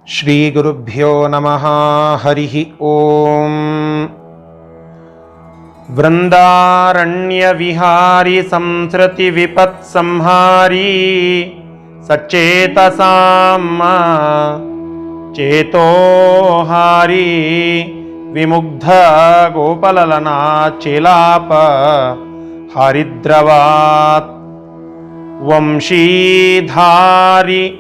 ಶ್ರೀಗುರುಭ್ಯೋ ನಮಃ. ಹರಿ ಓಂ. ವೃಂದಾರಣ್ಯ ವಿಹಾರಿ ಸಂಸ್ರತಿ ವಿಪತ್ ಸಂಹಾರಿ ಸಚೇತಸಾಂ ಚೇತೋಹಾರಿ ವಿಮುಗ್ಧ ಗೋಪಲಲನಾ ಚೇಲಾಪ ಹರಿದ್ರವಾತ್ ವಂಶೀಧಾರಿ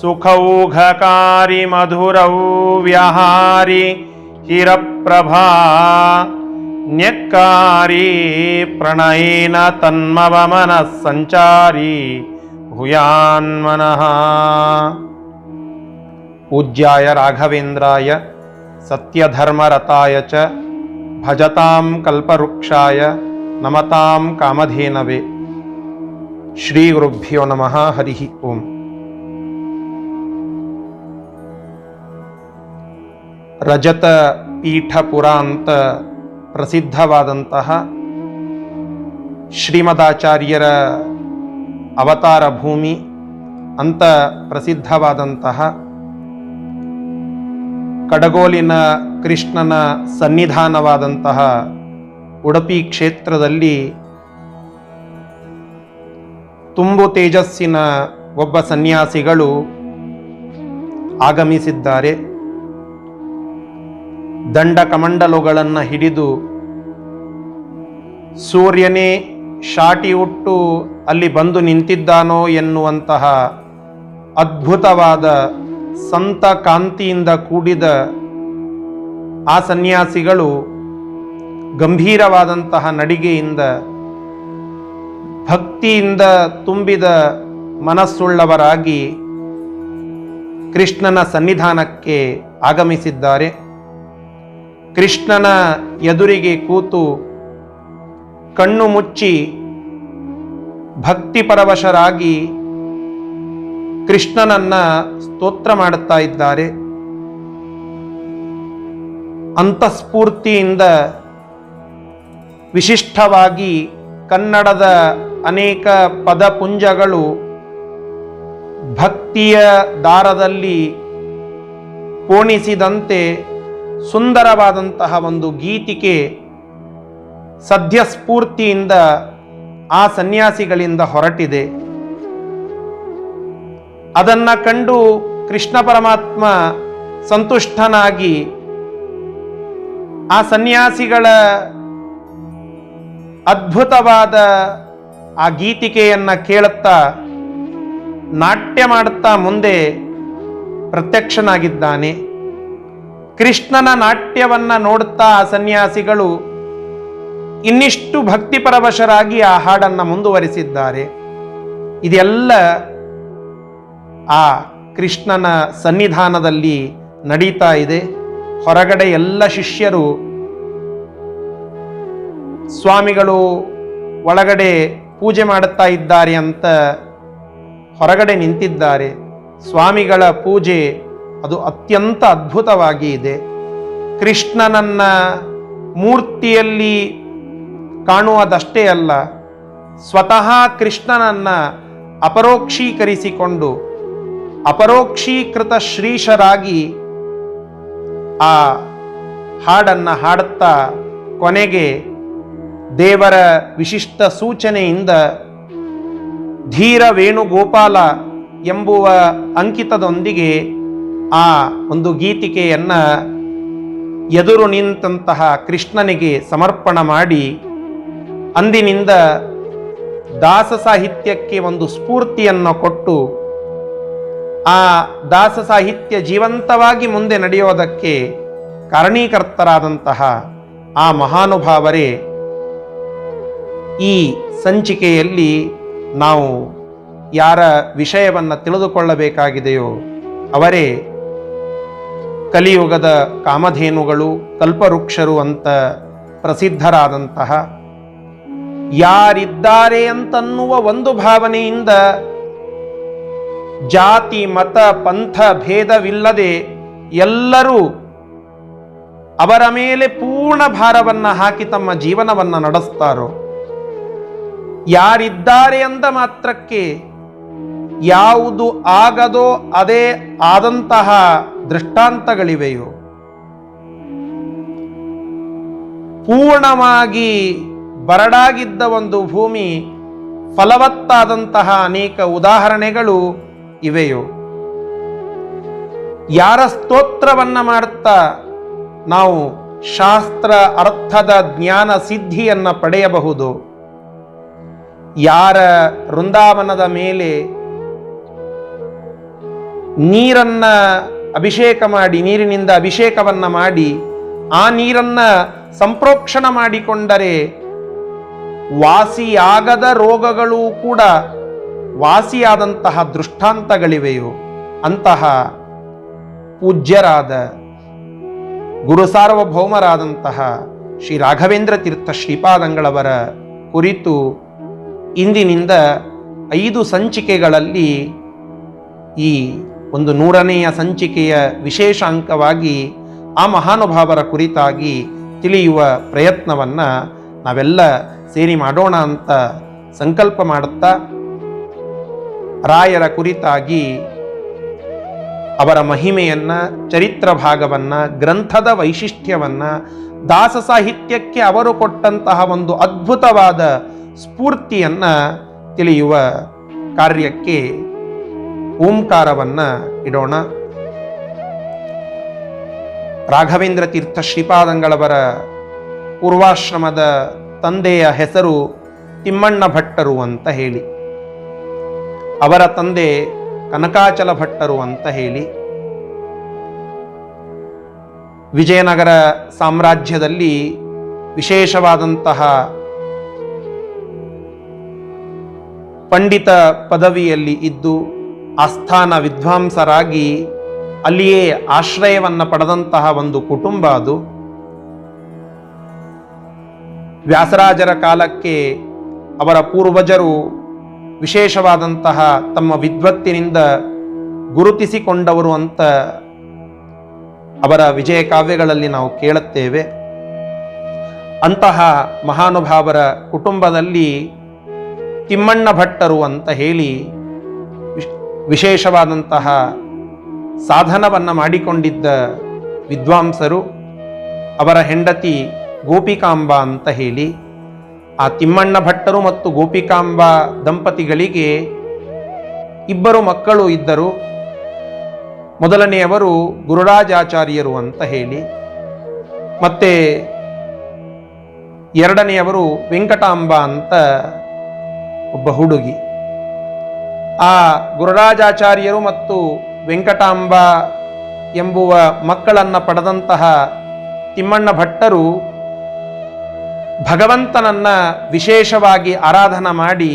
ಸುಖೌಘಕಾರಿ ಮಧುರೌ ವ್ಯಹಾರಿ ಹಿರಪ್ರಭಾ ನ್ಯಕ್ಕಾರಿ ಪ್ರಣಯೇನ ತನ್ಮವ ಮನಃ ಸಂಚಾರಿ ಭೂಯಾನ್ಮನಃ. ಪೂಜ್ಯಾಯ ರಾಘವೇಂದ್ರಾಯ ಸತ್ಯಧರ್ಮರತಾಯ ಚ ಭಜತಾಂ ಕಲ್ಪವೃಕ್ಷಾಯ ನಮತಾಂ ಕಾಮಧೇನವೇ. ಶ್ರೀ ಗುರುಭ್ಯೋ ನಮಃ. ಹರಿ ಓಂ. ರಜತ ಪೀಠಪುರ ಅಂತ ಪ್ರಸಿದ್ಧವಾದಂತಹ ಶ್ರೀಮದಾಚಾರ್ಯರ ಅವತಾರ ಭೂಮಿ ಅಂತ ಪ್ರಸಿದ್ಧವಾದಂತಹ ಕಡಗೋಲಿನ ಕೃಷ್ಣನ ಸನ್ನಿಧಾನವಾದಂತಹ ಉಡುಪಿ ಕ್ಷೇತ್ರದಲ್ಲಿ ತುಂಬು ತೇಜಸ್ಸಿನ ಒಬ್ಬ ಸನ್ಯಾಸಿಗಳು ಆಗಮಿಸಿದ್ದಾರೆ. ದಂಡ ಕಮಂಡಲುಗಳನ್ನು ಹಿಡಿದು ಸೂರ್ಯನೇ ಶಾಟಿ ಉಟ್ಟು ಅಲ್ಲಿ ಬಂದು ನಿಂತಿದ್ದಾನೋ ಎನ್ನುವಂತಹ ಅದ್ಭುತವಾದ ಸಂತ ಕಾಂತಿಯಿಂದ ಕೂಡಿದ ಆ ಸನ್ಯಾಸಿಗಳು ಗಂಭೀರವಾದಂತಹ ನಡಿಗೆಯಿಂದ ಭಕ್ತಿಯಿಂದ ತುಂಬಿದ ಮನಸ್ಸುಳ್ಳವರಾಗಿ ಕೃಷ್ಣನ ಸನ್ನಿಧಾನಕ್ಕೆ ಆಗಮಿಸಿದ್ದಾರೆ. ಕೃಷ್ಣನ ಎದುರಿಗೆ ಕೂತು ಕಣ್ಣು ಮುಚ್ಚಿ ಭಕ್ತಿಪರವಶರಾಗಿ ಕೃಷ್ಣನನ್ನ ಸ್ತೋತ್ರ ಮಾಡುತ್ತಾ ಇದ್ದಾರೆ. ಅಂತಃಸ್ಫೂರ್ತಿಯಿಂದ ವಿಶಿಷ್ಟವಾಗಿ ಕನ್ನಡದ ಅನೇಕ ಪದಪುಂಜಗಳು ಭಕ್ತಿಯ ದಾರದಲ್ಲಿ ಪೋಣಿಸಿದಂತೆ ಸುಂದರವಾದಂತಹ ಒಂದು ಗೀತಿಕೆ ಸದ್ಯಸ್ಫೂರ್ತಿಯಿಂದ ಆ ಸನ್ಯಾಸಿಗಳಿಂದ ಹೊರಟಿದೆ. ಅದನ್ನ ಕಂಡು ಕೃಷ್ಣ ಪರಮಾತ್ಮ ಸಂತುಷ್ಟನಾಗಿ ಆ ಸನ್ಯಾಸಿಗಳ ಅದ್ಭುತವಾದ ಆ ಗೀತಿಕೆಯನ್ನ ಕೇಳುತ್ತಾ ನಾಟ್ಯ ಮಾಡುತ್ತಾ ಮುಂದೆ ಪ್ರತ್ಯಕ್ಷನಾಗಿದ್ದಾನೆ. ಕೃಷ್ಣನ ನಾಟ್ಯವನ್ನ ನೋಡುತ್ತಾ ಆ ಸನ್ಯಾಸಿಗಳು ಇನ್ನಿಷ್ಟು ಭಕ್ತಿಪರವಶರಾಗಿ ಆ ಹಾಡನ್ನು ಮುಂದುವರಿಸಿದ್ದಾರೆ. ಇದೆಲ್ಲ ಆ ಕೃಷ್ಣನ ಸನ್ನಿಧಾನದಲ್ಲಿ ನಡೀತಾ ಇದೆ. ಹೊರಗಡೆ ಎಲ್ಲ ಶಿಷ್ಯರು ಸ್ವಾಮಿಗಳು ಒಳಗಡೆ ಪೂಜೆ ಮಾಡುತ್ತಾ ಇದ್ದಾರೆ ಅಂತ ಹೊರಗಡೆ ನಿಂತಿದ್ದಾರೆ. ಸ್ವಾಮಿಗಳ ಪೂಜೆ ಅದು ಅತ್ಯಂತ ಅದ್ಭುತವಾಗಿ ಇದೆ. ಕೃಷ್ಣನನ್ನ ಮೂರ್ತಿಯಲ್ಲಿ ಕಾಣುವುದಷ್ಟೇ ಅಲ್ಲ, ಸ್ವತಃ ಕೃಷ್ಣನನ್ನ ಅಪರೋಕ್ಷೀಕರಿಸಿಕೊಂಡು ಅಪರೋಕ್ಷೀಕೃತ ಶ್ರೀಶರಾಗಿ ಆ ಹಾಡನ್ನ ಹಾಡುತ್ತಾ ಕೊನೆಗೆ ದೇವರ ವಿಶಿಷ್ಟ ಸೂಚನೆಯಿಂದ ಧೀರ ವೇಣುಗೋಪಾಲ ಎಂಬುವ ಅಂಕಿತದೊಂದಿಗೆ ಆ ಒಂದು ಗೀತಿಕೆಯನ್ನ ಎದುರು ನಿಂತಹ ಕೃಷ್ಣನಿಗೆ ಸಮರ್ಪಣ ಮಾಡಿ ಅಂದಿನಿಂದ ದಾಸ ಸಾಹಿತ್ಯಕ್ಕೆ ಒಂದು ಸ್ಫೂರ್ತಿಯನ್ನು ಕೊಟ್ಟು ಆ ದಾಸ ಸಾಹಿತ್ಯ ಜೀವಂತವಾಗಿ ಮುಂದೆ ನಡೆಯೋದಕ್ಕೆ ಕಾರಣೀಕರ್ತರಾದಂತಹ ಆ ಮಹಾನುಭಾವರೇ ಈ ಸಂಚಿಕೆಯಲ್ಲಿ ನಾವು ಯಾರ ವಿಷಯವನ್ನು ತಿಳಿದುಕೊಳ್ಳಬೇಕಾಗಿದೆಯೋ ಅವರೇ ಕಲಿಯುಗದ ಕಾಮಧೇನುಗಳು, ಕಲ್ಪವೃಕ್ಷರು ಅಂತ ಪ್ರಸಿದ್ಧರಾದಂತಹ, ಯಾರಿದ್ದಾರೆ ಅಂತನ್ನುವ ಒಂದು ಭಾವನೆಯಿಂದ ಜಾತಿ ಮತ ಪಂಥ ಭೇದವಿಲ್ಲದೆ ಎಲ್ಲರೂ ಅವರ ಮೇಲೆ ಪೂರ್ಣ ಭಾರವನ್ನು ಹಾಕಿ ತಮ್ಮ ಜೀವನವನ್ನು ನಡೆಸ್ತಾರೋ, ಯಾರಿದ್ದಾರೆ ಅಂದ ಮಾತ್ರಕ್ಕೆ ಯಾವುದು ಆಗದೋ ಅದೇ ಆದಂತಹ ದೃಷ್ಟಾಂತಗಳಿವೆಯೋ, ಪೂರ್ಣವಾಗಿ ಬರಡಾಗಿದ್ದ ಒಂದು ಭೂಮಿ ಫಲವತ್ತಾದಂತಹ ಅನೇಕ ಉದಾಹರಣೆಗಳು ಇವೆಯೋ, ಯಾರ ಸ್ತೋತ್ರವನ್ನ ಮಾಡುತ್ತಾ ನಾವು ಶಾಸ್ತ್ರ ಅರ್ಥದ ಜ್ಞಾನ ಸಿದ್ಧಿಯನ್ನ ಪಡೆಯಬಹುದು, ಯಾರ ವೃಂದಾವನದ ಮೇಲೆ ನೀರನ್ನ ಅಭಿಷೇಕ ಮಾಡಿ, ನೀರಿನಿಂದ ಅಭಿಷೇಕವನ್ನ ಮಾಡಿ ಆ ನೀರನ್ನ ಸಂಪ್ರೋಕ್ಷಣ ಮಾಡಿಕೊಂಡರೆ ವಾಸಿಯಾಗದ ರೋಗಗಳು ಕೂಡ ವಾಸಿಯಾದಂತಹ ದೃಷ್ಟಾಂತಗಳಿವೆಯೋ, ಅಂತಹ ಪೂಜ್ಯರಾದ ಗುರು ಸಾರ್ವಭೌಮರಾದಂತಹ ಶ್ರೀ ರಾಘವೇಂದ್ರ ತೀರ್ಥ ಶ್ರೀಪಾದಂಗಳವರ ಕುರಿತು ಇಂದಿನಿಂದ 5 ಸಂಚಿಕೆಗಳಲ್ಲಿ ಈ ಒಂದು 100ನೆಯ ಸಂಚಿಕೆಯ ವಿಶೇಷ ಅಂಕವಾಗಿ ಆ ಮಹಾನುಭಾವರ ಕುರಿತಾಗಿ ತಿಳಿಯುವ ಪ್ರಯತ್ನವನ್ನು ನಾವೆಲ್ಲ ಸೇರಿ ಮಾಡೋಣ ಅಂತ ಸಂಕಲ್ಪ ಮಾಡುತ್ತಾ, ರಾಯರ ಕುರಿತಾಗಿ ಅವರ ಮಹಿಮೆಯನ್ನ, ಚರಿತ್ರ ಭಾಗವನ್ನ, ಗ್ರಂಥದ ವೈಶಿಷ್ಟ್ಯವನ್ನ, ದಾಸ ಸಾಹಿತ್ಯಕ್ಕೆ ಅವರು ಕೊಟ್ಟಂತಹ ಒಂದು ಅದ್ಭುತವಾದ ಸ್ಫೂರ್ತಿಯನ್ನ ತಿಳಿಯುವ ಕಾರ್ಯಕ್ಕೆ ಓಂಕಾರವನ್ನ ಇಡೋಣ. ರಾಘವೇಂದ್ರ ತೀರ್ಥ ಶ್ರೀಪಾದಂಗಳವರ ಪೂರ್ವಾಶ್ರಮದ ತಂದೆಯ ಹೆಸರು ತಿಮ್ಮಣ್ಣ ಭಟ್ಟರು ಅಂತ ಹೇಳಿ, ಅವರ ತಂದೆ ಕನಕಾಚಲ ಭಟ್ಟರು ಅಂತ ಹೇಳಿ. ವಿಜಯನಗರ ಸಾಮ್ರಾಜ್ಯದಲ್ಲಿ ವಿಶೇಷವಾದಂತಹ ಪಂಡಿತ ಪದವಿಯಲ್ಲಿ ಇದ್ದು ಆಸ್ಥಾನ ವಿದ್ವಾಂಸರಾಗಿ ಅಲ್ಲಿಯೇ ಆಶ್ರಯವನ್ನು ಪಡೆದಂತಹ ಒಂದು ಕುಟುಂಬ ಅದು. ವ್ಯಾಸರಾಜರ ಕಾಲಕ್ಕೆ ಅವರ ಪೂರ್ವಜರು ವಿಶೇಷವಾದಂತಹ ತಮ್ಮ ವಿದ್ವತ್ತಿನಿಂದ ಗುರುತಿಸಿಕೊಂಡವರು ಅಂತ ಅವರ ವಿಜಯ ಕಾವ್ಯಗಳಲ್ಲಿ ನಾವು ಕೇಳುತ್ತೇವೆ. ಅಂತಹ ಮಹಾನುಭಾವರ ಕುಟುಂಬದಲ್ಲಿ ತಿಮ್ಮಣ್ಣ ಭಟ್ಟರು ಅಂತ ಹೇಳಿ ವಿಶೇಷವಾದಂತಹ ಸಾಧನವನ್ನು ಮಾಡಿಕೊಂಡಿದ್ದ ವಿದ್ವಾಂಸರು. ಅವರ ಹೆಂಡತಿ ಗೋಪಿಕಾಂಬ ಅಂತ ಹೇಳಿ. ಆ ತಿಮ್ಮಣ್ಣ ಭಟ್ಟರು ಮತ್ತು ಗೋಪಿಕಾಂಬ ದಂಪತಿಗಳಿಗೆ 2 ಮಕ್ಕಳು ಇದ್ದರು. ಮೊದಲನೆಯವರು ಗುರುರಾಜಾಚಾರ್ಯರು ಅಂತ ಹೇಳಿ, ಮತ್ತೆ ಎರಡನೆಯವರು ವೆಂಕಟಾಂಬ ಅಂತ ಒಬ್ಬ ಹುಡುಗಿ. ಆ ಗುರುರಾಜಾಚಾರ್ಯರು ಮತ್ತು ವೆಂಕಟಾಂಬ ಎಂಬುವ ಮಕ್ಕಳನ್ನು ಪಡೆದಂತಹ ತಿಮ್ಮಣ್ಣ ಭಟ್ಟರು ಭಗವಂತನನ್ನ ವಿಶೇಷವಾಗಿ ಆರಾಧನಾ ಮಾಡಿ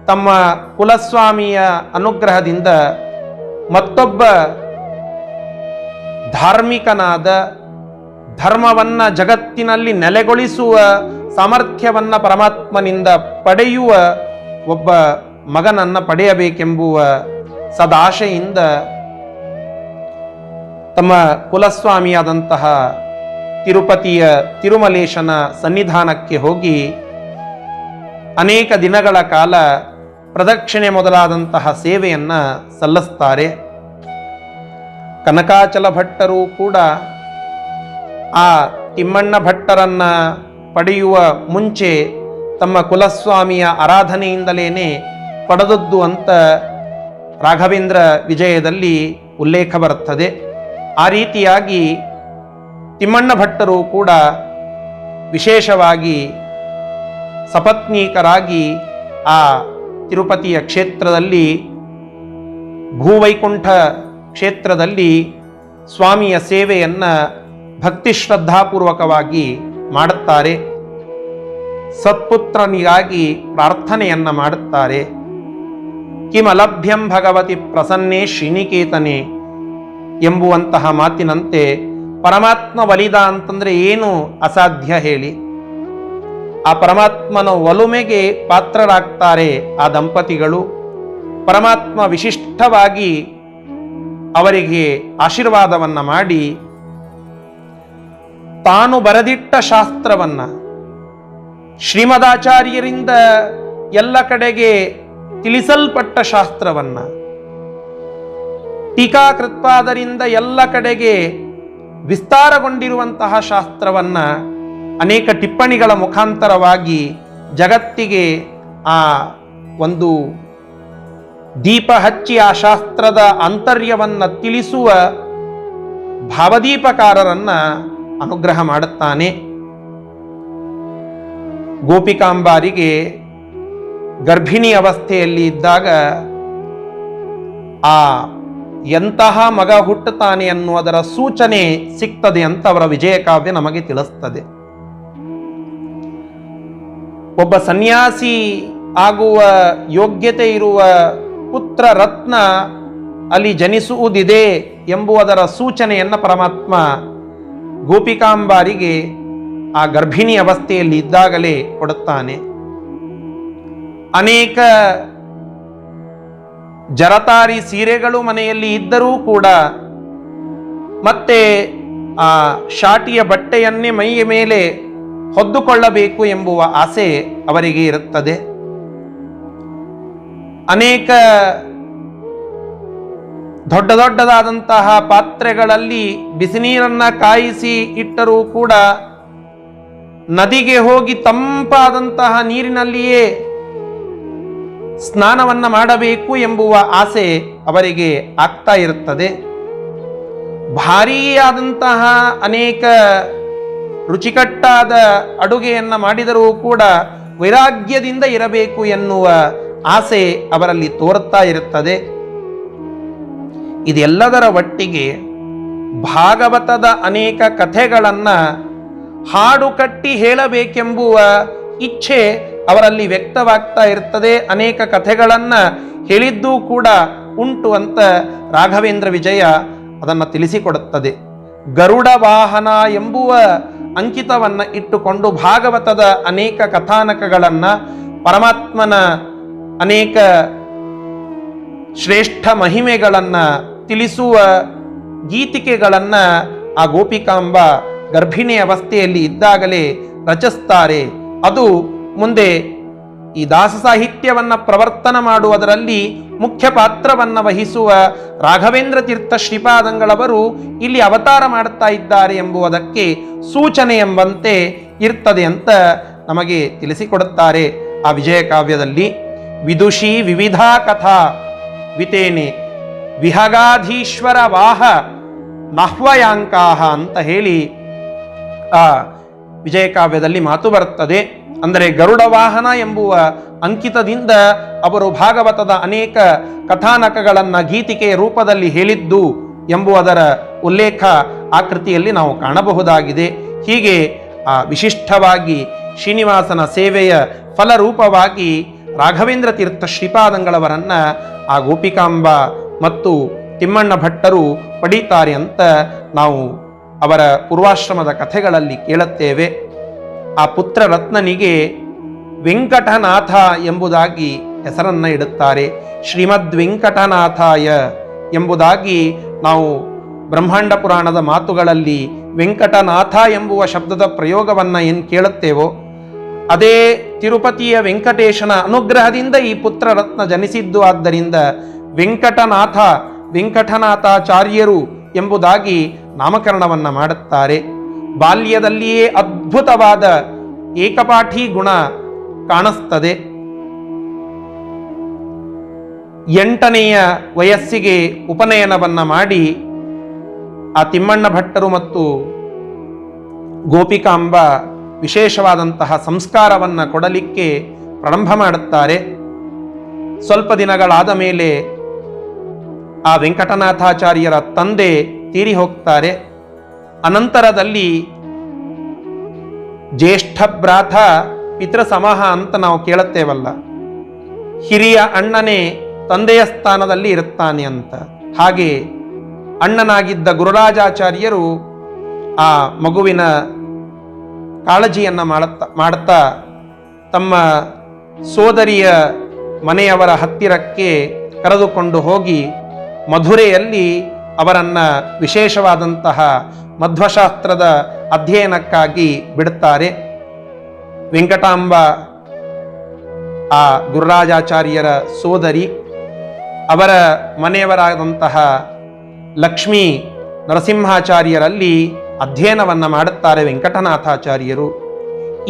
ತಮ್ಮ ಕುಲಸ್ವಾಮಿಯ ಅನುಗ್ರಹದಿಂದ ಮತ್ತೊಬ್ಬ ಧಾರ್ಮಿಕನಾದ, ಧರ್ಮವನ್ನ ಜಗತ್ತಿನಲ್ಲಿ ನೆಲೆಗೊಳಿಸುವ ಸಾಮರ್ಥ್ಯವನ್ನ ಪರಮಾತ್ಮನಿಂದ ಪಡೆಯುವ ಒಬ್ಬ ಮಗನನ್ನ ಪಡೆಯಬೇಕೆಂಬುವ ಸದಾಶೆಯಿಂದ ತಮ್ಮ ಕುಲಸ್ವಾಮಿಯಾದಂತಹ ತಿರುಪತಿಯ ತಿರುಮಲೇಶನ ಸನ್ನಿಧಾನಕ್ಕೆ ಹೋಗಿ ಅನೇಕ ದಿನಗಳ ಕಾಲ ಪ್ರದಕ್ಷಿಣೆ ಮೊದಲಾದಂತಹ ಸೇವೆಯನ್ನ ಸಲ್ಲಿಸ್ತಾರೆ. ಕನಕಾಚಲ ಭಟ್ಟರು ಕೂಡ ಆ ತಿಮ್ಮಣ್ಣ ಭಟ್ಟರನ್ನ ಪಡೆಯುವ ಮುಂಚೆ ತಮ್ಮ ಕುಲಸ್ವಾಮಿಯ ಆರಾಧನೆಯಿಂದಲೇನೆ ಪಡೆದದ್ದು ಅಂತ ರಾಘವೇಂದ್ರ ವಿಜಯದಲ್ಲಿ ಉಲ್ಲೇಖ ಬರುತ್ತದೆ. ಆ ರೀತಿಯಾಗಿ ತಿಮ್ಮಣ್ಣ ಭಟ್ಟರು ಕೂಡ ವಿಶೇಷವಾಗಿ ಸಪತ್ನೀಕರಾಗಿ ಆ ತಿರುಪತಿಯ ಕ್ಷೇತ್ರದಲ್ಲಿ, ಭೂವೈಕುಂಠ ಕ್ಷೇತ್ರದಲ್ಲಿ ಸ್ವಾಮಿಯ ಸೇವೆಯನ್ನ ಭಕ್ತಿ ಶ್ರದ್ಧಾಪೂರ್ವಕವಾಗಿ ಮಾಡುತ್ತಾರೆ. ಸತ್ಪುತ್ರನಿಗಾಗಿ ಪ್ರಾರ್ಥನೆಯನ್ನ ಮಾಡುತ್ತಾರೆ. ಕಿಮಲಭ್ಯಂ ಭಗವತಿ ಪ್ರಸನ್ನೇ ಶ್ರೀನಿಕೇತನೆ ಎಂಬುವಂತಹ ಮಾತಿನಂತೆ ಪರಮಾತ್ಮ ಒಲಿದ ಅಂತಂದ್ರೆ ಏನು ಅಸಾಧ್ಯ ಹೇಳಿ. ಆ ಪರಮಾತ್ಮನ ಒಲುಮೆಗೆ ಪಾತ್ರರಾಗ್ತಾರೆ ಆ ದಂಪತಿಗಳು. ಪರಮಾತ್ಮ ವಿಶಿಷ್ಟವಾಗಿ ಅವರಿಗೆ ಆಶೀರ್ವಾದವನ್ನ ಮಾಡಿ ತಾನು ಬರೆದಿಟ್ಟ ಶಾಸ್ತ್ರವನ್ನ ಶ್ರೀಮದಾಚಾರ್ಯರಿಂದ ಎಲ್ಲ ಕಡೆಗೆ ತಿಳಿಸಲ್ಪಟ್ಟ ಶಾಸ್ತ್ರವನ್ನ, ಟೀಕಾಕೃತ್ಪಾದರಿಂದ ಎಲ್ಲ ಕಡೆಗೆ ವಿಸ್ತಾರಗೊಂಡಿರುವಂತಹ ಶಾಸ್ತ್ರವನ್ನ ಅನೇಕ ಟಿಪ್ಪಣಿಗಳ ಮುಖಾಂತರವಾಗಿ ಜಗತ್ತಿಗೆ ಆ ಒಂದು ದೀಪ ಹಚ್ಚಿ ಆ ಶಾಸ್ತ್ರದ ಆಂತರ್ಯವನ್ನ ತಿಳಿಸುವ ಭಾವದೀಪಕಾರರನ್ನ ಅನುಗ್ರಹ ಮಾಡುತ್ತಾನೆ. ಗೋಪಿಕಾಂಬಾರಿಗೆ ಗರ್ಭಿಣಿ ಅವಸ್ಥೆಯಲ್ಲಿ ಇದ್ದಾಗ ಆ ಎಂತಹ ಮಗ ಹುಟ್ಟುತ್ತಾನೆ ಅನ್ನುವುದರ ಸೂಚನೆ ಸಿಗ್ತದೆ ಅಂತ ಅವರ ವಿಜಯಕಾವ್ಯ ನಮಗೆ ತಿಳಿಸ್ತದೆ. ಒಬ್ಬ ಸನ್ಯಾಸಿ ಆಗುವ ಯೋಗ್ಯತೆ ಇರುವ ಪುತ್ರ ರತ್ನ ಅಲ್ಲಿ ಜನಿಸುವುದಿದೆ ಎಂಬುದರ ಸೂಚನೆಯನ್ನು ಪರಮಾತ್ಮ ಗೋಪಿಕಾಂಬಾರಿಗೆ ಆ ಗರ್ಭಿಣಿ ಅವಸ್ಥೆಯಲ್ಲಿ ಇದ್ದಾಗಲೇ ಕೊಡುತ್ತಾನೆ. ಅನೇಕ ಜರತಾರಿ ಸೀರೆಗಳು ಮನೆಯಲ್ಲಿ ಇದ್ದರೂ ಕೂಡ ಮತ್ತೆ ಆ ಶಾಟಿಯ ಬಟ್ಟೆಯನ್ನೇ ಮೈಯ ಮೇಲೆ ಹೊದ್ದುಕೊಳ್ಳಬೇಕು ಎಂಬುವ ಆಸೆ ಅವರಿಗೆ ಇರುತ್ತದೆ. ಅನೇಕ ದೊಡ್ಡ ದೊಡ್ಡದಾದಂತಹ ಪಾತ್ರೆಗಳಲ್ಲಿ ಬಿಸಿನೀರನ್ನ ಕಾಯಿಸಿ ಇಟ್ಟರೂ ಕೂಡ ನದಿಗೆ ಹೋಗಿ ತಂಪಾದಂತಹ ನೀರಿನಲ್ಲಿಯೇ ಸ್ನಾನವನ್ನ ಮಾಡಬೇಕು ಎಂಬುವ ಆಸೆ ಅವರಿಗೆ ಆಗ್ತಾ ಇರುತ್ತದೆ. ಭಾರೀಯಾದಂತಹ ಅನೇಕ ರುಚಿಕಟ್ಟಾದ ಅಡುಗೆಯನ್ನ ಮಾಡಿದರೂ ಕೂಡ ವೈರಾಗ್ಯದಿಂದ ಇರಬೇಕು ಎನ್ನುವ ಆಸೆ ಅವರಲ್ಲಿ ತೋರುತ್ತಾ ಇರುತ್ತದೆ. ಇದೆಲ್ಲದರ ಒಟ್ಟಿಗೆ ಭಾಗವತದ ಅನೇಕ ಕಥೆಗಳನ್ನ ಹಾಡು ಕಟ್ಟಿ ಹೇಳಬೇಕೆಂಬುವ ಇಚ್ಛೆ ಅವರಲ್ಲಿ ವ್ಯಕ್ತವಾಗ್ತಾ ಇರ್ತದೆ. ಅನೇಕ ಕಥೆಗಳನ್ನ ಹೇಳಿದ್ದೂ ಕೂಡ ಉಂಟು ಅಂತ ರಾಘವೇಂದ್ರ ವಿಜಯ ಅದನ್ನು ತಿಳಿಸಿಕೊಡುತ್ತದೆ. ಗರುಡ ವಾಹನ ಎಂಬುವ ಅಂಕಿತವನ್ನ ಇಟ್ಟುಕೊಂಡು ಭಾಗವತದ ಅನೇಕ ಕಥಾನಕಗಳನ್ನ, ಪರಮಾತ್ಮನ ಅನೇಕ ಶ್ರೇಷ್ಠ ಮಹಿಮೆಗಳನ್ನ ತಿಳಿಸುವ ಗೀತಿಕೆಗಳನ್ನ ಆ ಗೋಪಿಕಾಂಬ ಗರ್ಭಿಣಿ ಅವಸ್ಥೆಯಲ್ಲಿ ಇದ್ದಾಗಲೇ ರಚಿಸ್ತಾರೆ. ಅದು ಮುಂದೆ ಈ ದಾಸ ಸಾಹಿತ್ಯವನ್ನ ಪ್ರವರ್ತನ ಮಾಡುವುದರಲ್ಲಿ ಮುಖ್ಯ ಪಾತ್ರವನ್ನ ವಹಿಸುವ ರಾಘವೇಂದ್ರ ತೀರ್ಥ ಶ್ರೀಪಾದಂಗಳವರು ಇಲ್ಲಿ ಅವತಾರ ಮಾಡ್ತಾ ಇದ್ದಾರೆ ಎಂಬುದಕ್ಕೆ ಸೂಚನೆ ಎಂಬಂತೆ ಇರ್ತದೆ ಅಂತ ನಮಗೆ ತಿಳಿಸಿಕೊಡುತ್ತಾರೆ ಆ ವಿಜಯಕಾವ್ಯದಲ್ಲಿ. ವಿದುಷಿ ವಿವಿಧಾ ಕಥಾ ವಿತೇನೆ ವಿಹಗಾಧೀಶ್ವರ ವಾಹ ನಹ್ವಯಾಂಕಾಹ ಅಂತ ಹೇಳಿ ಆ ವಿಜಯಕಾವ್ಯದಲ್ಲಿ ಮಾತು ಬರುತ್ತದೆ. ಅಂದರೆ ಗರುಡ ವಾಹನ ಎಂಬುವ ಅಂಕಿತದಿಂದ ಅವರು ಭಾಗವತದ ಅನೇಕ ಕಥಾನಕಗಳನ್ನು ಗೀತಿಕೆಯ ರೂಪದಲ್ಲಿ ಹೇಳಿದ್ದು ಎಂಬುದರ ಉಲ್ಲೇಖ ಆ ಕೃತಿಯಲ್ಲಿ ನಾವು ಕಾಣಬಹುದಾಗಿದೆ. ಹೀಗೆ ಆ ವಿಶಿಷ್ಟವಾಗಿ ಶ್ರೀನಿವಾಸನ ಸೇವೆಯ ಫಲರೂಪವಾಗಿ ರಾಘವೇಂದ್ರ ತೀರ್ಥ ಶ್ರೀಪಾದಂಗಳವರನ್ನ ಆ ಗೋಪಿಕಾಂಬ ಮತ್ತು ತಿಮ್ಮಣ್ಣ ಭಟ್ಟರು ಪಡೀತಾರೆ ಅಂತ ನಾವು ಅವರ ಪೂರ್ವಾಶ್ರಮದ ಕಥೆಗಳಲ್ಲಿ ಕೇಳುತ್ತೇವೆ. ಆ ಪುತ್ರ ರತ್ನನಿಗೆ ವೆಂಕಟನಾಥ ಎಂಬುದಾಗಿ ಹೆಸರನ್ನ ಇಡುತ್ತಾರೆ. ಶ್ರೀಮದ್ ವೆಂಕಟನಾಥಾಯ ಎಂಬುದಾಗಿ ನಾವು ಬ್ರಹ್ಮಾಂಡ ಪುರಾಣದ ಮಾತುಗಳಲ್ಲಿ ವೆಂಕಟನಾಥ ಎಂಬುವ ಶಬ್ದದ ಪ್ರಯೋಗವನ್ನ ಏನು ಕೇಳುತ್ತೇವೋ ಅದೇ ತಿರುಪತಿಯ ವೆಂಕಟೇಶನ ಅನುಗ್ರಹದಿಂದ ಈ ಪುತ್ರ ರತ್ನ ಜನಿಸಿದ್ದು. ಆದ್ದರಿಂದ ವೆಂಕಟನಾಥಾಚಾರ್ಯರು ಎಂಬುದಾಗಿ ನಾಮಕರಣವನ್ನ ಮಾಡುತ್ತಾರೆ. ಬಾಲ್ಯದಲ್ಲಿಯೇ ಅದ್ಭುತವಾದ ಏಕಪಾಠಿ ಗುಣ ಕಾಣಿಸ್ತದೆ. 8ನೆಯ ವಯಸ್ಸಿಗೆ ಉಪನಯನವನ್ನ ಮಾಡಿ ಆ ತಿಮ್ಮಣ್ಣ ಭಟ್ಟರು ಮತ್ತು ಗೋಪಿಕಾಂಬ ವಿಶೇಷವಾದಂತಹ ಸಂಸ್ಕಾರವನ್ನ ಕೊಡಲಿಕ್ಕೆ ಪ್ರಾರಂಭ ಮಾಡುತ್ತಾರೆ. ಸ್ವಲ್ಪ ದಿನಗಳಾದ ಮೇಲೆ ಆ ವೆಂಕಟನಾಥಾಚಾರ್ಯರ ತಂದೆ ತೀರಿ ಹೋಗ್ತಾರೆ. ಅನಂತರದಲ್ಲಿ ಜ್ಯೇಷ್ಠ ಭ್ರಾತ ಪಿತೃಸಮಃ ಅಂತ ನಾವು ಕೇಳುತ್ತೇವಲ್ಲ, ಹಿರಿಯ ಅಣ್ಣನೇ ತಂದೆಯ ಸ್ಥಾನದಲ್ಲಿ ಇರುತ್ತಾನೆ ಅಂತ. ಹಾಗೆ ಅಣ್ಣನಾಗಿದ್ದ ಗುರುರಾಜಾಚಾರ್ಯರು ಆ ಮಗುವಿನ ಕಾಳಜಿಯನ್ನ ಮಾಡುತ್ತಾ ತಮ್ಮ ಸೋದರಿಯ ಮನೆಯವರ ಹತ್ತಿರಕ್ಕೆ ಕರೆದುಕೊಂಡು ಹೋಗಿ ಮಧುರೆಯಲ್ಲಿ ಅವರನ್ನ ವಿಶೇಷವಾದಂತಹ ಮಧ್ವಶಾಸ್ತ್ರದ ಅಧ್ಯಯನಕ್ಕಾಗಿ ಬಿಡುತ್ತಾರೆ. ವೆಂಕಟಾಂಬ ಆ ಗುರುರಾಜಾಚಾರ್ಯರ ಸೋದರಿ, ಅವರ ಮನೆಯವರಾದಂತಹ ಲಕ್ಷ್ಮೀ ನರಸಿಂಹಾಚಾರ್ಯರಲ್ಲಿ ಅಧ್ಯಯನವನ್ನು ಮಾಡುತ್ತಾರೆ ವೆಂಕಟನಾಥಾಚಾರ್ಯರು.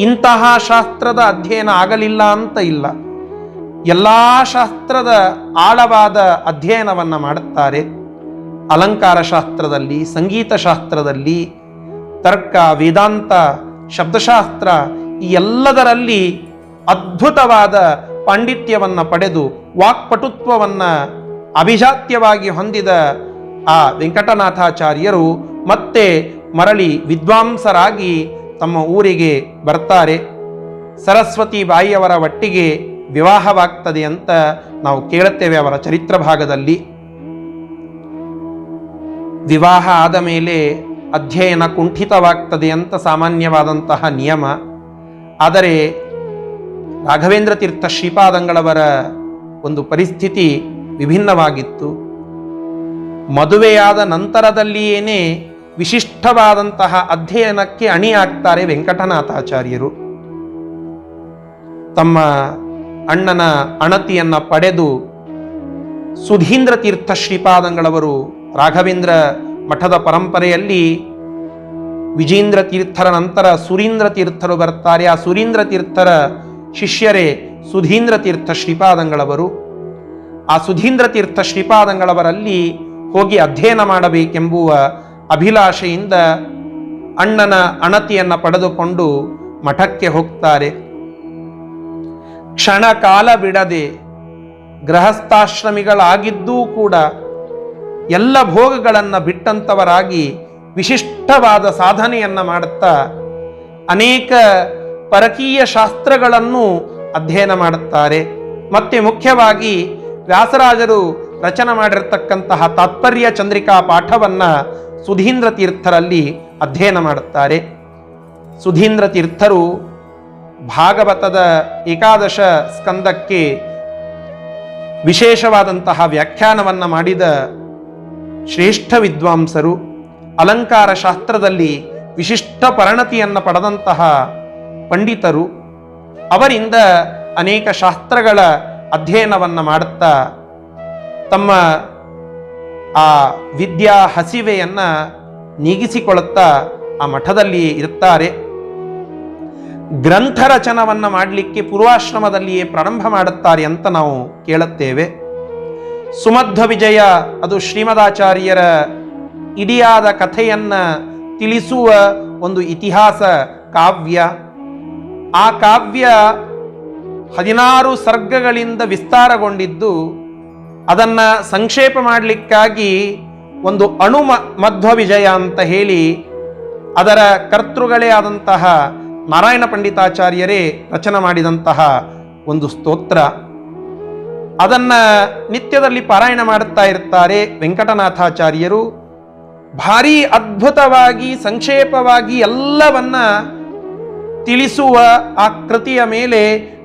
ಇಂತಹ ಶಾಸ್ತ್ರದ ಅಧ್ಯಯನ ಆಗಲಿಲ್ಲ ಅಂತ ಇಲ್ಲ, ಎಲ್ಲ ಶಾಸ್ತ್ರದ ಆಳವಾದ ಅಧ್ಯಯನವನ್ನು ಮಾಡುತ್ತಾರೆ. ಅಲಂಕಾರ ಶಾಸ್ತ್ರದಲ್ಲಿ, ಸಂಗೀತ ಶಾಸ್ತ್ರದಲ್ಲಿ, ತರ್ಕ, ವೇದಾಂತ, ಶಬ್ದಶಾಸ್ತ್ರ ಈ ಎಲ್ಲದರಲ್ಲಿ ಅದ್ಭುತವಾದ ಪಾಂಡಿತ್ಯವನ್ನು ಪಡೆದು ವಾಕ್ಪಟುತ್ವವನ್ನು ಅಭಿಜಾತ್ಯವಾಗಿ ಹೊಂದಿದ ಆ ವೆಂಕಟನಾಥಾಚಾರ್ಯರು ಮತ್ತೆ ಮರಳಿ ವಿದ್ವಾಂಸರಾಗಿ ತಮ್ಮ ಊರಿಗೆ ಬರ್ತಾರೆ. ಸರಸ್ವತಿ ಬಾಯಿಯವರ ಒಟ್ಟಿಗೆ ವಿವಾಹವಾಗ್ತದೆ ಅಂತ ನಾವು ಕೇಳುತ್ತೇವೆ ಅವರ ಚರಿತ್ರ ಭಾಗದಲ್ಲಿ. ವಿವಾಹ ಆದ ಮೇಲೆ ಅಧ್ಯಯನ ಕುಂಠಿತವಾಗ್ತದೆ ಅಂತ ಸಾಮಾನ್ಯವಾದಂತಹ ನಿಯಮ. ಆದರೆ ರಾಘವೇಂದ್ರ ತೀರ್ಥ ಶ್ರೀಪಾದಂಗಳವರ ಒಂದು ಪರಿಸ್ಥಿತಿ ವಿಭಿನ್ನವಾಗಿತ್ತು. ಮದುವೆಯಾದ ನಂತರದಲ್ಲಿಯೇನೇ ವಿಶಿಷ್ಟವಾದಂತಹ ಅಧ್ಯಯನಕ್ಕೆ ಅಣಿಯಾಗ್ತಾರೆ ವೆಂಕಟನಾಥಾಚಾರ್ಯರು. ತಮ್ಮ ಅಣ್ಣನ ಅಣತಿಯನ್ನು ಪಡೆದು ಸುಧೀಂದ್ರ ತೀರ್ಥ ಶ್ರೀಪಾದಂಗಳವರು ರಾಘವೇಂದ್ರ ಮಠದ ಪರಂಪರೆಯಲ್ಲಿ ವಿಜೇಂದ್ರ ತೀರ್ಥರ ನಂತರ ಸುರೀಂದ್ರ ತೀರ್ಥರು ಬರ್ತಾರೆ. ಆ ಸುರೀಂದ್ರ ತೀರ್ಥರ ಶಿಷ್ಯರೇ ಸುಧೀಂದ್ರ ತೀರ್ಥ ಶ್ರೀಪಾದಂಗಳವರು. ಆ ಸುಧೀಂದ್ರ ತೀರ್ಥ ಶ್ರೀಪಾದಂಗಳವರಲ್ಲಿ ಹೋಗಿ ಅಧ್ಯಯನ ಮಾಡಬೇಕೆಂಬುವ ಅಭಿಲಾಷೆಯಿಂದ ಅಣ್ಣನ ಅಣತಿಯನ್ನು ಪಡೆದುಕೊಂಡು ಮಠಕ್ಕೆ ಹೋಗ್ತಾರೆ. ಕ್ಷಣ ಕಾಲ ಬಿಡದೆ ಗೃಹಸ್ಥಾಶ್ರಮಿಗಳಾಗಿದ್ದೂ ಕೂಡ ಎಲ್ಲ ಭೋಗಗಳನ್ನು ಬಿಟ್ಟಂತವರಾಗಿ ವಿಶಿಷ್ಟವಾದ ಸಾಧನೆಯನ್ನು ಮಾಡುತ್ತಾ ಅನೇಕ ಪರಕೀಯ ಶಾಸ್ತ್ರಗಳನ್ನು ಅಧ್ಯಯನ ಮಾಡುತ್ತಾರೆ. ಮತ್ತೆ ಮುಖ್ಯವಾಗಿ ವ್ಯಾಸರಾಜರು ರಚನೆ ಮಾಡಿರತಕ್ಕಂತಹ ತಾತ್ಪರ್ಯ ಚಂದ್ರಿಕಾ ಪಾಠವನ್ನು ಸುಧೀಂದ್ರ ತೀರ್ಥರಲ್ಲಿ ಅಧ್ಯಯನ ಮಾಡುತ್ತಾರೆ. ಸುಧೀಂದ್ರ ತೀರ್ಥರು ಭಾಗವತದ ಏಕಾದಶ ಸ್ಕಂದಕ್ಕೆ ವಿಶೇಷವಾದಂತಹ ವ್ಯಾಖ್ಯಾನವನ್ನು ಮಾಡಿದ ಶ್ರೇಷ್ಠ ವಿದ್ವಾಂಸರು. ಅಲಂಕಾರ ಶಾಸ್ತ್ರದಲ್ಲಿ ವಿಶಿಷ್ಟ ಪರಿಣತಿಯನ್ನು ಪಡೆದಂತಹ ಪಂಡಿತರು. ಅವರಿಂದ ಅನೇಕ ಶಾಸ್ತ್ರಗಳ ಅಧ್ಯಯನವನ್ನು ಮಾಡುತ್ತಾ ತಮ್ಮ ಆ ವಿದ್ಯಾ ಹಸಿವೆಯನ್ನು ನೀಗಿಸಿಕೊಳ್ಳುತ್ತಾ ಆ ಮಠದಲ್ಲಿ ಇರುತ್ತಾರೆ. ಗ್ರಂಥ ರಚನವನ್ನು ಮಾಡಲಿಕ್ಕೆ ಪೂರ್ವಾಶ್ರಮದಲ್ಲಿಯೇ ಪ್ರಾರಂಭ ಮಾಡುತ್ತಾರೆ ಅಂತ ನಾವು ಕೇಳುತ್ತೇವೆ. ಸುಮಧ್ವ ವಿಜಯ ಅದು ಶ್ರೀಮದಾಚಾರ್ಯರ ಇಡಿಯಾದ ಕಥೆಯನ್ನು ತಿಳಿಸುವ ಒಂದು ಇತಿಹಾಸ ಕಾವ್ಯ. ಆ ಕಾವ್ಯ 16 ಸರ್ಗಗಳಿಂದ ವಿಸ್ತಾರಗೊಂಡಿದ್ದು, ಅದನ್ನು ಸಂಕ್ಷೇಪ ಮಾಡಲಿಕ್ಕಾಗಿ ಒಂದು ಅಣು ಮಧ್ವ ವಿಜಯ ಅಂತ ಹೇಳಿ ಅದರ ಕರ್ತೃಗಳೇ ಆದಂತಹ ನಾರಾಯಣ ಪಂಡಿತಾಚಾರ್ಯರೇ ರಚನೆ ಮಾಡಿದಂತಹ ಒಂದು ಸ್ತೋತ್ರ. ಅದನ್ನು ನಿತ್ಯದಲ್ಲಿ ಪಾರಾಯಣ ಮಾಡುತ್ತಾ ಇರ್ತಾರೆ ವೆಂಕಟನಾಥಾಚಾರ್ಯರು. ಭಾರೀ ಅದ್ಭುತವಾಗಿ ಸಂಕ್ಷೇಪವಾಗಿ ಎಲ್ಲವನ್ನ ತಿಳಿಸುವ ಆ ಕೃತಿಯ ಮೇಲೆ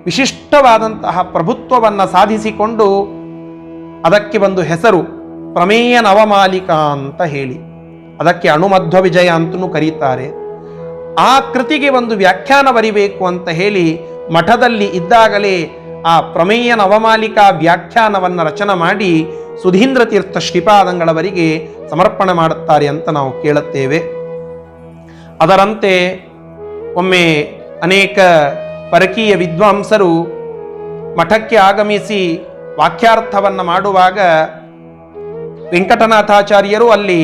ವಿಶಿಷ್ಟವಾದಂತಹ ಪ್ರಭುತ್ವವನ್ನು ಸಾಧಿಸಿಕೊಂಡು ಅದಕ್ಕೆ ಒಂದು ಹೆಸರು ಪ್ರಮೇಯ ನವಮಾಲಿಕಾ ಅಂತ ಹೇಳಿ ಅದಕ್ಕೆ ಅಣುಮಧ್ವ ವಿಜಯ ಅಂತಲೂ ಕರೀತಾರೆ. ಆ ಕೃತಿಗೆ ಒಂದು ವ್ಯಾಖ್ಯಾನ ಬರಿಬೇಕು ಅಂತ ಹೇಳಿ ಮಠದಲ್ಲಿ ಇದ್ದಾಗಲೇ ಆ ಪ್ರಮೇಯ ನವಮಾಲಿಕಾ ವ್ಯಾಖ್ಯಾನವನ್ನು ರಚನೆ ಮಾಡಿ ಸುಧೀಂದ್ರ ತೀರ್ಥ ಶ್ರೀಪಾದಂಗಳವರಿಗೆ ಸಮರ್ಪಣೆ ಮಾಡುತ್ತಾರೆ ಅಂತ ನಾವು ಕೇಳುತ್ತೇವೆ. ಅದರಂತೆ ಒಮ್ಮೆ ಅನೇಕ ಪರಕೀಯ ವಿದ್ವಾಂಸರು ಮಠಕ್ಕೆ ಆಗಮಿಸಿ ವಾಕ್ಯಾರ್ಥವನ್ನು ಮಾಡುವಾಗ ವೆಂಕಟನಾಥಾಚಾರ್ಯರು ಅಲ್ಲಿ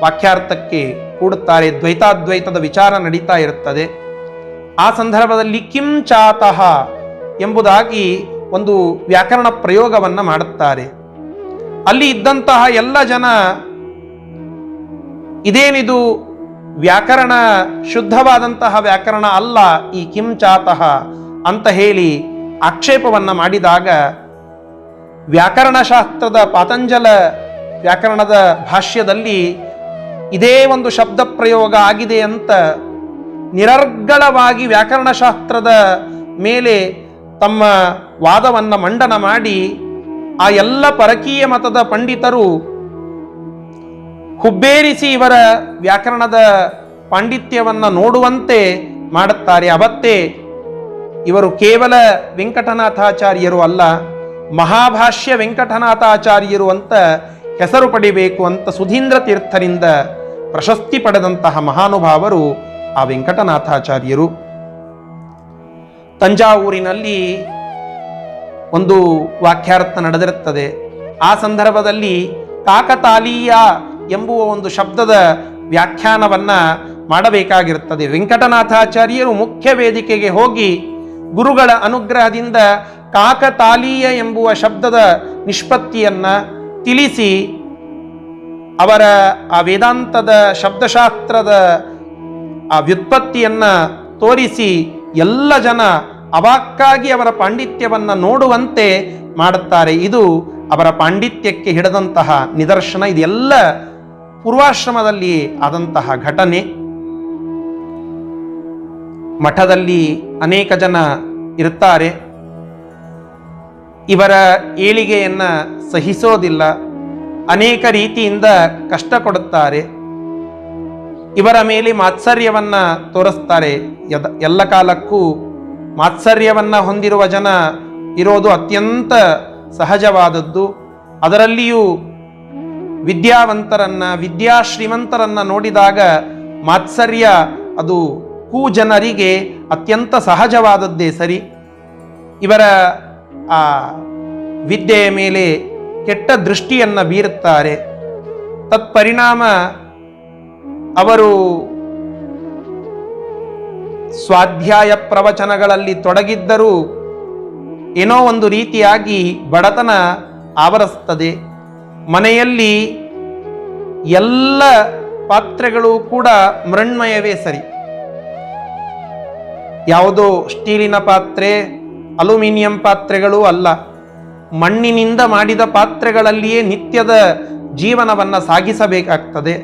ವಾಕ್ಯಾರ್ಥಕ್ಕೆ ಕೂಡುತ್ತಾರೆ. ದ್ವೈತಾದ್ವೈತದ ವಿಚಾರ ನಡೀತಾ ಇರುತ್ತದೆ. ಆ ಸಂದರ್ಭದಲ್ಲಿ ಕಿಂ ಚಾತಃ ಎಂಬುದಾಗಿ ಒಂದು ವ್ಯಾಕರಣ ಪ್ರಯೋಗವನ್ನು ಮಾಡುತ್ತಾರೆ. ಅಲ್ಲಿ ಇದ್ದಂತಹ ಎಲ್ಲ ಜನ ಇದೇನಿದು ವ್ಯಾಕರಣ ಶುದ್ಧವಾದಂತಹ ವ್ಯಾಕರಣ ಅಲ್ಲ ಈ ಕಿಂ ಚಾತಃ ಅಂತ ಹೇಳಿ ಆಕ್ಷೇಪವನ್ನು ಮಾಡಿದಾಗ ವ್ಯಾಕರಣಶಾಸ್ತ್ರದ ಪಾತಂಜಲ ವ್ಯಾಕರಣದ ಭಾಷ್ಯದಲ್ಲಿ ಇದೇ ಒಂದು ಶಬ್ದ ಪ್ರಯೋಗ ಆಗಿದೆ ಅಂತ ನಿರರ್ಗಳವಾಗಿ ವ್ಯಾಕರಣಶಾಸ್ತ್ರದ ಮೇಲೆ ತಮ್ಮ ವಾದವನ್ನು ಮಂಡನ ಮಾಡಿ ಆ ಎಲ್ಲ ಪರಕೀಯ ಮತದ ಪಂಡಿತರು ಹುಬ್ಬೇರಿಸಿ ಇವರ ವ್ಯಾಕರಣದ ಪಾಂಡಿತ್ಯವನ್ನು ನೋಡುವಂತೆ ಮಾಡುತ್ತಾರೆ. ಅವತ್ತೇ ಇವರು ಕೇವಲ ವೆಂಕಟನಾಥಾಚಾರ್ಯರು ಅಲ್ಲ, ಮಹಾಭಾಷ್ಯ ವೆಂಕಟನಾಥಾಚಾರ್ಯರು ಅಂತ ಹೆಸರು ಪಡಿಬೇಕು ಅಂತ ಸುಧೀಂದ್ರ ತೀರ್ಥರಿಂದ ಪ್ರಶಸ್ತಿ ಪಡೆದಂತಹ ಮಹಾನುಭಾವರು ಆ ವೆಂಕಟನಾಥಾಚಾರ್ಯರು. ತಂಜಾವೂರಿನಲ್ಲಿ ಒಂದು ವಾಕ್ಯಾರ್ಥ ನಡೆದಿರುತ್ತದೆ. ಆ ಸಂದರ್ಭದಲ್ಲಿ ಕಾಕತಾಲೀಯ ಎಂಬುವ ಒಂದು ಶಬ್ದದ ವ್ಯಾಖ್ಯಾನವನ್ನ ಮಾಡಬೇಕಾಗಿರುತ್ತದೆ. ವೆಂಕಟನಾಥಾಚಾರ್ಯರು ಮುಖ್ಯ ವೇದಿಕೆಗೆ ಹೋಗಿ ಗುರುಗಳ ಅನುಗ್ರಹದಿಂದ ಕಾಕತಾಲೀಯ ಎಂಬುವ ಶಬ್ದದ ನಿಷ್ಪತ್ತಿಯನ್ನ ತಿಳಿಸಿ ಅವರ ಆ ವೇದಾಂತದ ಶಬ್ದಶಾಸ್ತ್ರದ ಆ ವ್ಯುತ್ಪತ್ತಿಯನ್ನ ತೋರಿಸಿ ಎಲ್ಲ ಜನ ಅವಾಕ್ಕಾಗಿ ಅವರ ಪಾಂಡಿತ್ಯವನ್ನ ನೋಡುವಂತೆ ಮಾಡುತ್ತಾರೆ. ಇದು ಅವರ ಪಾಂಡಿತ್ಯಕ್ಕೆ ಹಿಡಿದಂತಹ ನಿದರ್ಶನ. ಇದೆಲ್ಲ ಪೂರ್ವಾಶ್ರಮದಲ್ಲಿ ಆದಂತಹ ಘಟನೆ. ಮಠದಲ್ಲಿ ಅನೇಕ ಜನ ಇರ್ತಾರೆ, ಇವರ ಏಳಿಗೆಯನ್ನ ಸಹಿಸೋದಿಲ್ಲ, ಅನೇಕ ರೀತಿಯಿಂದ ಕಷ್ಟ ಕೊಡುತ್ತಾರೆ, ಇವರ ಮೇಲೆ ಮಾತ್ಸರ್ಯವನ್ನ ತೋರಿಸ್ತಾರೆ. ಎಲ್ಲ ಕಾಲಕ್ಕೂ ಮಾತ್ಸರ್ಯವನ್ನ ಹೊಂದಿರುವ ಜನ ಇರೋದು ಅತ್ಯಂತ ಸಹಜವಾದದ್ದು. ಅದರಲ್ಲಿಯೂ ವಿದ್ಯಾವಂತರನ್ನ, ವಿದ್ಯಾಶ್ರೀಮಂತರನ್ನ ನೋಡಿದಾಗ ಮಾತ್ಸರ್ಯ ಅದು ಜನರಿಗೆ ಅತ್ಯಂತ ಸಹಜವಾದದ್ದೇ ಸರಿ. ಇವರ ಆ ವಿದ್ಯೆಯ ಮೇಲೆ ಕೆಟ್ಟ ದೃಷ್ಟಿಯನ್ನ ಬೀರುತ್ತಾರೆ. ತತ್ಪರಿಣಾಮ ಅವರು ಸ್ವಾಧ್ಯಾಯ ಪ್ರವಚನಗಳಲ್ಲಿ ತೊಡಗಿದ್ದರೂ ಏನೋ ಒಂದು ರೀತಿಯಾಗಿ ಬಡತನ ಆವರಿಸ್ತದೆ. ಮನೆಯಲ್ಲಿ ಎಲ್ಲ ಪಾತ್ರೆಗಳು ಕೂಡ ಮೃಣ್ಮಯವೇ ಸರಿ. ಯಾವುದೋ ಸ್ಟೀಲಿನ ಪಾತ್ರೆ, ಅಲ್ಯೂಮಿನಿಯಂ ಪಾತ್ರೆಗಳು ಅಲ್ಲ, ಮಣ್ಣಿನಿಂದ ಮಾಡಿದ ಪಾತ್ರೆಗಳಲ್ಲಿಯೇ ನಿತ್ಯದ ಜೀವನವನ್ನ ಸಾಗಿಸಬೇಕಾಗ್ತದೆ.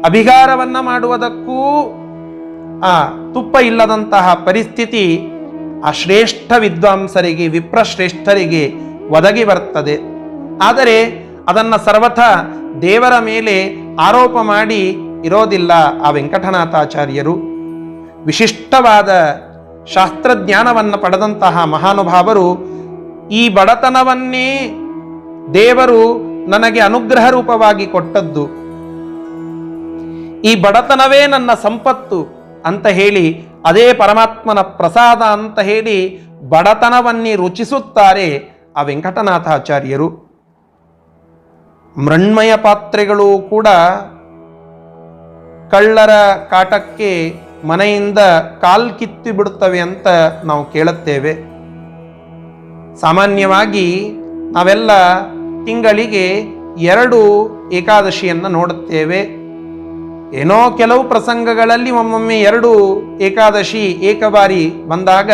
ಅಭಿಗಾರವನ್ನ ಮಾಡುವುದಕ್ಕೂ ತುಪ್ಪ ಇಲ್ಲದಂತಹ ಪರಿಸ್ಥಿತಿ ಆ ಶ್ರೇಷ್ಠ ವಿದ್ವಾಂಸರಿಗೆ, ವಿಪ್ರಶ್ರೇಷ್ಠರಿಗೆ ಒದಗಿ ಬರ್ತದೆ. ಆದರೆ ಅದನ್ನ ಸರ್ವಥಾ ದೇವರ ಮೇಲೆ ಆರೋಪ ಮಾಡಿ ಇರೋದಿಲ್ಲ ಆ ವೆಂಕಟನಾಥಾಚಾರ್ಯರು. ವಿಶಿಷ್ಟವಾದ ಶಾಸ್ತ್ರಜ್ಞಾನವನ್ನು ಪಡೆದಂತಹ ಮಹಾನುಭಾವರು ಈ ಬಡತನವನ್ನೇ ದೇವರು ನನಗೆ ಅನುಗ್ರಹ ರೂಪವಾಗಿ ಕೊಟ್ಟದ್ದು, ಈ ಬಡತನವೇ ನನ್ನ ಸಂಪತ್ತು ಅಂತ ಹೇಳಿ, ಅದೇ ಪರಮಾತ್ಮನ ಪ್ರಸಾದ ಅಂತ ಹೇಳಿ ಬಡತನವನ್ನೇ ರುಚಿಸುತ್ತಾರೆ ಆ ವೆಂಕಟನಾಥಾಚಾರ್ಯರು. ಮೃಣ್ಮಯ ಪಾತ್ರೆಗಳು ಕೂಡ ಕಳ್ಳರ ಕಾಟಕ್ಕೆ ಮನೆಯಿಂದ ಕಿತ್ತಿ ಬಿಡುತ್ತವೆ ಅಂತ ನಾವು ಕೇಳುತ್ತೇವೆ. ಸಾಮಾನ್ಯವಾಗಿ ನಾವೆಲ್ಲ ತಿಂಗಳಿಗೆ 2 ಏಕಾದಶಿಯನ್ನು ನೋಡುತ್ತೇವೆ. ಏನೋ ಕೆಲವು ಪ್ರಸಂಗಗಳಲ್ಲಿ ಒಮ್ಮೊಮ್ಮೆ 2 ಏಕಾದಶಿ ಏಕಬಾರಿ ಬಂದಾಗ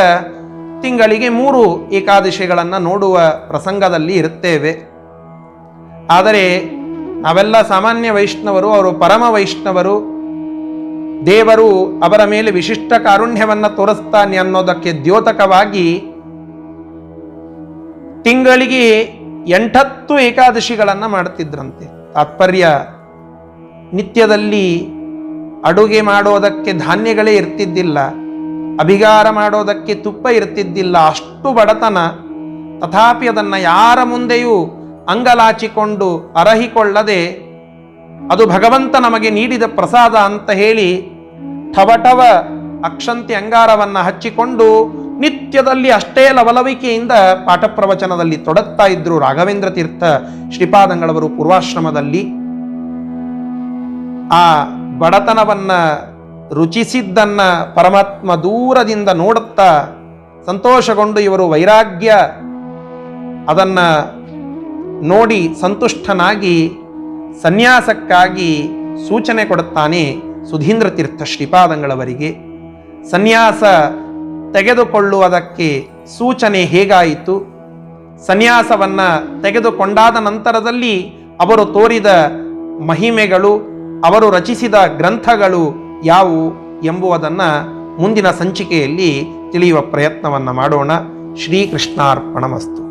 ತಿಂಗಳಿಗೆ 3 ಏಕಾದಶಿಗಳನ್ನು ನೋಡುವ ಪ್ರಸಂಗದಲ್ಲಿ ಇರುತ್ತೇವೆ. ಆದರೆ ನಾವೆಲ್ಲ ಸಾಮಾನ್ಯ ವೈಷ್ಣವರು, ಅವರು ಪರಮ ವೈಷ್ಣವರು. ದೇವರು ಅವರ ಮೇಲೆ ವಿಶಿಷ್ಟ ಕಾರುಣ್ಯವನ್ನು ತೋರಿಸ್ತಾನೆ ಅನ್ನೋದಕ್ಕೆ ದ್ಯೋತಕವಾಗಿ ತಿಂಗಳಿಗೆ 8 ಏಕಾದಶಿಗಳನ್ನು ಮಾಡುತ್ತಿದ್ರಂತೆ. ತಾತ್ಪರ್ಯ, ನಿತ್ಯದಲ್ಲಿ ಅಡುಗೆ ಮಾಡೋದಕ್ಕೆ ಧಾನ್ಯಗಳೇ ಇರ್ತಿದ್ದಿಲ್ಲ, ಅಭಿಗಾರ ಮಾಡೋದಕ್ಕೆ ತುಪ್ಪ ಇರ್ತಿದ್ದಿಲ್ಲ, ಅಷ್ಟು ಬಡತನ. ತಥಾಪಿ ಅದನ್ನು ಯಾರ ಮುಂದೆಯೂ ಅಂಗಲಾಚಿಕೊಂಡು ಅರಹಿಕೊಳ್ಳದೆ ಅದು ಭಗವಂತ ನಮಗೆ ನೀಡಿದ ಪ್ರಸಾದ ಅಂತ ಹೇಳಿ ಠವಠವ ಅಕ್ಷಂತಿ ಅಂಗಾರವನ್ನು ಹಚ್ಚಿಕೊಂಡು ನಿತ್ಯದಲ್ಲಿ ಅಷ್ಟೇ ಲವಲವಿಕೆಯಿಂದ ಪಾಠ ಪ್ರವಚನದಲ್ಲಿ ತೊಡಗ್ತಾ ಇದ್ರು ರಾಘವೇಂದ್ರ ತೀರ್ಥ ಶ್ರೀಪಾದಂಗಳವರು ಪೂರ್ವಾಶ್ರಮದಲ್ಲಿ. ಆ ಬಡತನವನ್ನ ರುಚಿಸಿದ್ದನ್ನ ಪರಮಾತ್ಮ ದೂರದಿಂದ ನೋಡುತ್ತಾ ಸಂತೋಷಗೊಂಡು ಇವರು ವೈರಾಗ್ಯ ಅದನ್ನ ನೋಡಿ ಸಂತುಷ್ಟನಾಗಿ ಸನ್ಯಾಸಕ್ಕಾಗಿ ಸೂಚನೆ ಕೊಡುತ್ತಾನೆ ಸುಧೀಂದ್ರ ತೀರ್ಥ ಶ್ರೀಪಾದಂಗಳವರಿಗೆ. ಸನ್ಯಾಸ ತೆಗೆದುಕೊಳ್ಳುವುದಕ್ಕೆ ಸೂಚನೆ ಹೇಗಾಯಿತು, ಸನ್ಯಾಸವನ್ನ ತೆಗೆದುಕೊಂಡಾದ ನಂತರದಲ್ಲಿ ಅವರು ತೋರಿದ ಮಹಿಮೆಗಳು, ಅವರು ರಚಿಸಿದ ಗ್ರಂಥಗಳು ಯಾವುವು ಎಂಬುವುದನ್ನು ಮುಂದಿನ ಸಂಚಿಕೆಯಲ್ಲಿ ತಿಳಿಯುವ ಪ್ರಯತ್ನವನ್ನು ಮಾಡೋಣ. ಶ್ರೀಕೃಷ್ಣಾರ್ಪಣಮಸ್ತು.